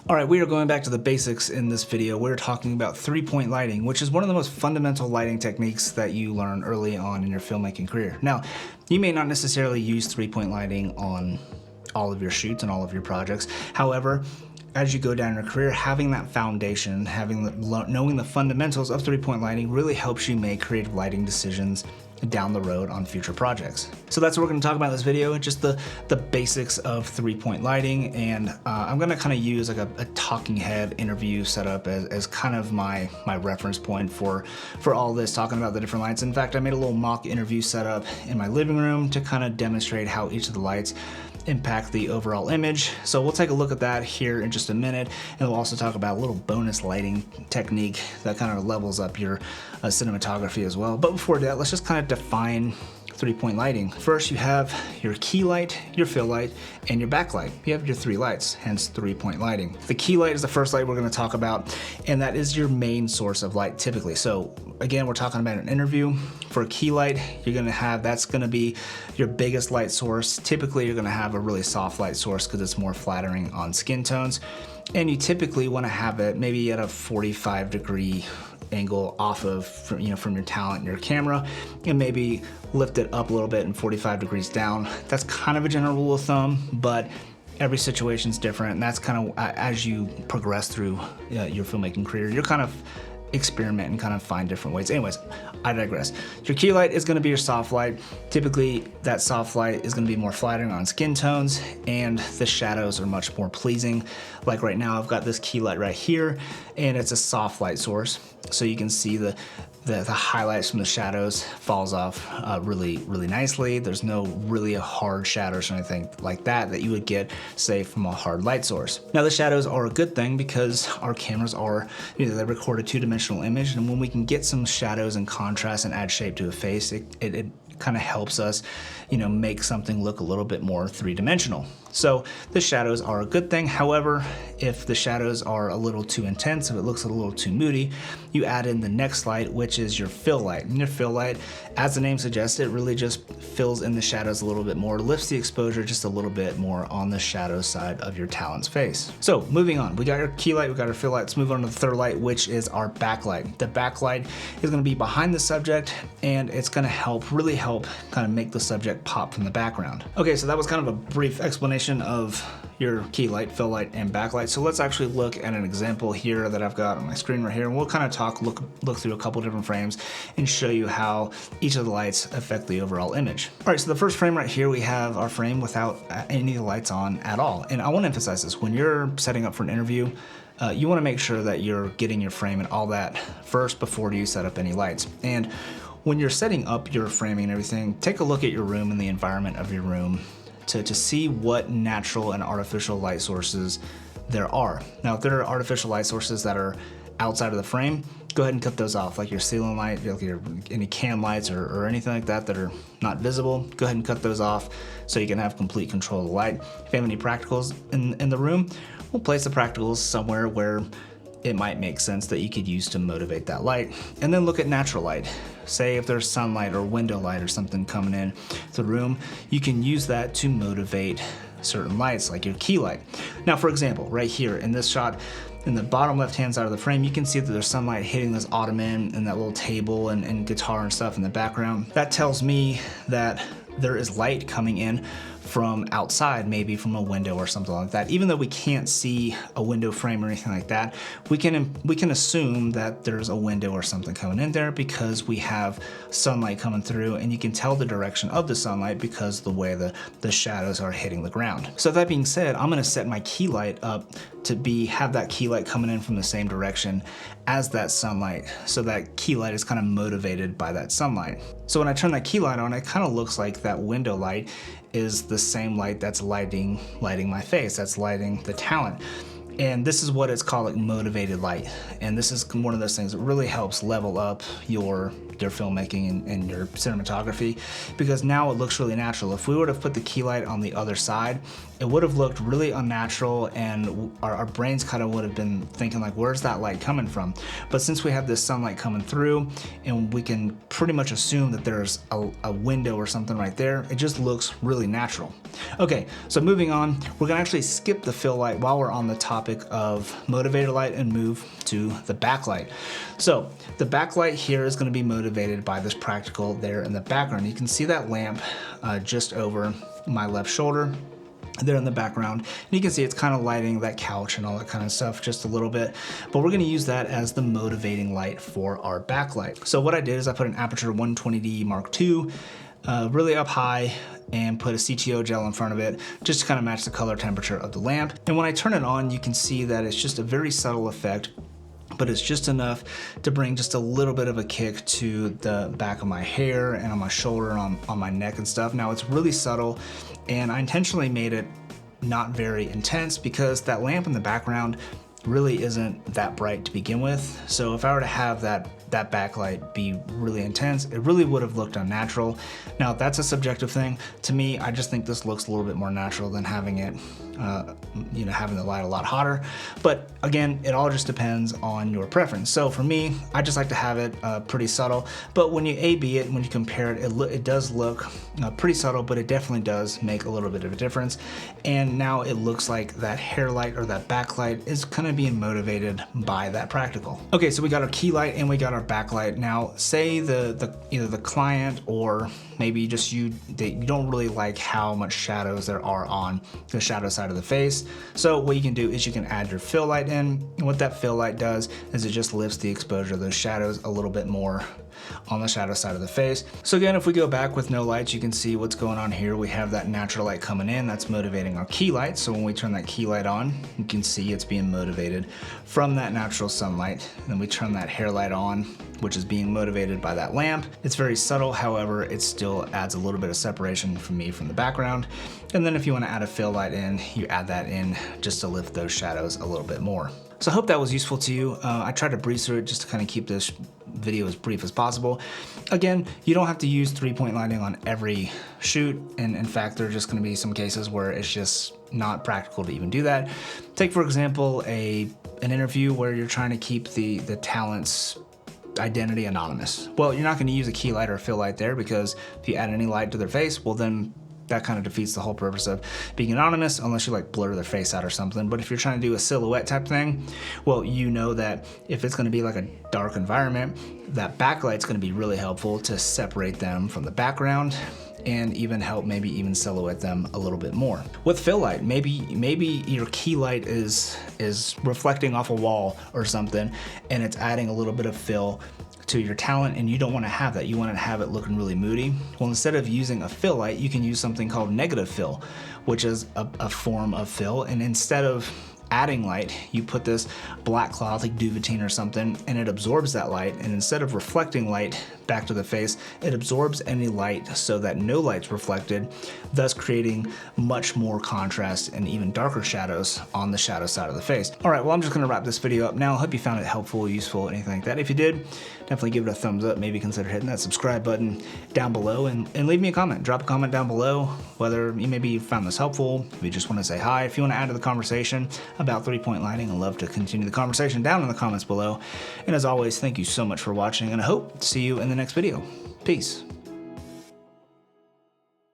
All right, we are going back to the basics in this video. We're talking about three-point lighting, which is one of the most fundamental lighting techniques that you learn early on in your filmmaking career. Now, you may not necessarily use three-point lighting on all of your shoots and all of your projects. However, as you go down your career, having that foundation, knowing the fundamentals of three-point lighting really helps you make creative lighting decisions down the road on future projects. So that's what we're going to talk about in this video, just the basics of three-point lighting, and I'm going to kind of use like a talking head interview setup as kind of my reference point for all this, talking about the different lights. In fact, I made a little mock interview setup in my living room to kind of demonstrate how each of the lights impact the overall image. So we'll take a look at that here in just a minute, and we'll also talk about a little bonus lighting technique that kind of levels up your cinematography as well. But before that, let's just kind of define three-point lighting. First, you have your key light, your fill light, and your backlight. You have your three lights, hence three-point lighting. The key light is the first light we're going to talk about, and that is your main source of light typically. So again, we're talking about an interview. For a key light, that's going to be your biggest light source. Typically, you're going to have a really soft light source because it's more flattering on skin tones, and you typically want to have it maybe at a 45-degree angle off of from your talent and your camera, and maybe lift it up a little bit and 45 degrees down. That's kind of a general rule of thumb, but every situation is different, and that's kind of as you progress through your filmmaking career, you're kind of experiment and kind of find different ways. Anyways, I digress. Your key light is going to be your soft light. Typically, that soft light is going to be more flattering on skin tones, and the shadows are much more pleasing. Like right now, I've got this key light right here, and it's a soft light source, so you can see the highlights from the shadows falls off really nicely. There's no really a hard shadows or anything like that you would get, say, from a hard light source. Now, the shadows are a good thing because our cameras they record a two-dimensional image, and when we can get some shadows and contrast and add shape to a face, it kind of helps us, make something look a little bit more three-dimensional. So the shadows are a good thing. However, if the shadows are a little too intense, if it looks a little too moody, you add in the next light, which is your fill light. And your fill light, as the name suggests, it really just fills in the shadows a little bit more, lifts the exposure just a little bit more on the shadow side of your talent's face. So moving on, we got your key light, we got our fill light. Let's move on to the third light, which is our backlight. The backlight is going to be behind the subject, and it's going to really help kind of make the subject pop from the background. Okay, so that was kind of a brief explanation of your key light, fill light, and backlight. So let's actually look at an example here that I've got on my screen right here, and we'll kind of look through a couple different frames and show you how each of the lights affect the overall image. All right, so the first frame right here, we have our frame without any of the lights on at all. And I want to emphasize this: when you're setting up for an interview, you want to make sure that you're getting your frame and all that first before you set up any lights. And when you're setting up your framing and everything, take a look at your room and the environment of your room to see what natural and artificial light sources there are. Now, if there are artificial light sources that are outside of the frame, go ahead and cut those off, like your ceiling light, any cam lights or anything like that are not visible. Go ahead and cut those off so you can have complete control of the light. If you have any practicals in the room, we'll place the practicals somewhere where it might make sense that you could use to motivate that light. And then look at natural light. Say if there's sunlight or window light or something coming in the room, you can use that to motivate certain lights, like your key light. Now, for example, right here in this shot, in the bottom left-hand side of the frame, you can see that there's sunlight hitting this ottoman and that little table and guitar and stuff in the background. That tells me that there is light coming in from outside, maybe from a window or something like that. Even though we can't see a window frame or anything like that, we can assume that there's a window or something coming in there because we have sunlight coming through, and you can tell the direction of the sunlight because the way the shadows are hitting the ground. So that being said, I'm gonna set my key light up to have that key light coming in from the same direction as that sunlight, so that key light is kind of motivated by that sunlight. So when I turn that key light on, it kind of looks like that window light is the same light that's lighting my face, that's lighting the talent. And this is what it's called, like motivated light. And this is one of those things that really helps level up your your filmmaking and your cinematography, because now it looks really natural. If we would have put the key light on the other side, it would have looked really unnatural, and our brains kind of would have been thinking like, where's that light coming from? But since we have this sunlight coming through and we can pretty much assume that there's a window or something right there, it just looks really natural. Okay, so moving on, we're gonna actually skip the fill light while we're on the topic of motivated light and move to the backlight. So the backlight here is gonna be motivated by this practical there in the background. You can see that lamp just over my left shoulder there in the background, and you can see it's kind of lighting that couch and all that kind of stuff just a little bit, but we're going to use that as the motivating light for our backlight. So what I did is I put an aperture 120D Mark II really up high and put a CTO gel in front of it just to kind of match the color temperature of the lamp. And when I turn it on, you can see that it's just a very subtle effect, but it's just enough to bring just a little bit of a kick to the back of my hair and on my shoulder and on my neck and stuff. Now it's really subtle, and I intentionally made it not very intense because that lamp in the background really isn't that bright to begin with. So if I were to have that backlight be really intense, it really would have looked unnatural. Now that's a subjective thing. To me, I just think this looks a little bit more natural than having it, having the light a lot hotter. But again, it all just depends on your preference. So for me, I just like to have it pretty subtle. But when you A/B it, when you compare it, it does look pretty subtle, but it definitely does make a little bit of a difference. And now it looks like that hair light or that backlight is kind of being motivated by that practical. Okay, so we got our key light and we got our backlight. Now, say either the client or maybe just you don't really like how much shadows there are on the shadow side of the face. So what you can do is you can add your fill light in. And what that fill light does is it just lifts the exposure of those shadows a little bit more on the shadow side of the face. So again, if we go back with no lights, you can see what's going on here. We have that natural light coming in, that's motivating our key light. So when we turn that key light on, you can see it's being motivated from that natural sunlight. And then we turn that hair light on, which is being motivated by that lamp. It's very subtle, however, it still adds a little bit of separation from me from the background. And then if you want to add a fill light in, you add that in just to lift those shadows a little bit more. So I hope that was useful to you. I tried to breeze through it just to kind of keep this video as brief as possible. Again, you don't have to use 3-point lighting on every shoot, and in fact, there are just going to be some cases where it's just not practical to even do that. Take, for example, an interview where you're trying to keep the talent's identity anonymous. Well, you're not going to use a key light or a fill light there, because if you add any light to their face, well then that kind of defeats the whole purpose of being anonymous, unless you like blur their face out or something. But if you're trying to do a silhouette type thing, well, you know that if it's going to be like a dark environment, that backlight's going to be really helpful to separate them from the background and even help maybe even silhouette them a little bit more. With fill light, maybe your key light is reflecting off a wall or something, and it's adding a little bit of fill to your talent, and you don't want to have that. You want to have it looking really moody. Well, instead of using a fill light, you can use something called negative fill, which is a form of fill. And instead of adding light, you put this black cloth like duvetine or something, and it absorbs that light, and instead of reflecting light back to the face, it absorbs any light so that no light's reflected, thus creating much more contrast and even darker shadows on the shadow side of the face. All right, well, I'm just gonna wrap this video up now. I hope you found it helpful, useful, anything like that. If you did, definitely give it a thumbs up. Maybe consider hitting that subscribe button down below, and leave me a comment. Drop a comment down below, whether maybe you found this helpful, if you just wanna say hi, if you wanna add to the conversation about 3-point lighting. I'd love to continue the conversation down in the comments below. And as always, thank you so much for watching, and I hope to see you in the next video. Peace.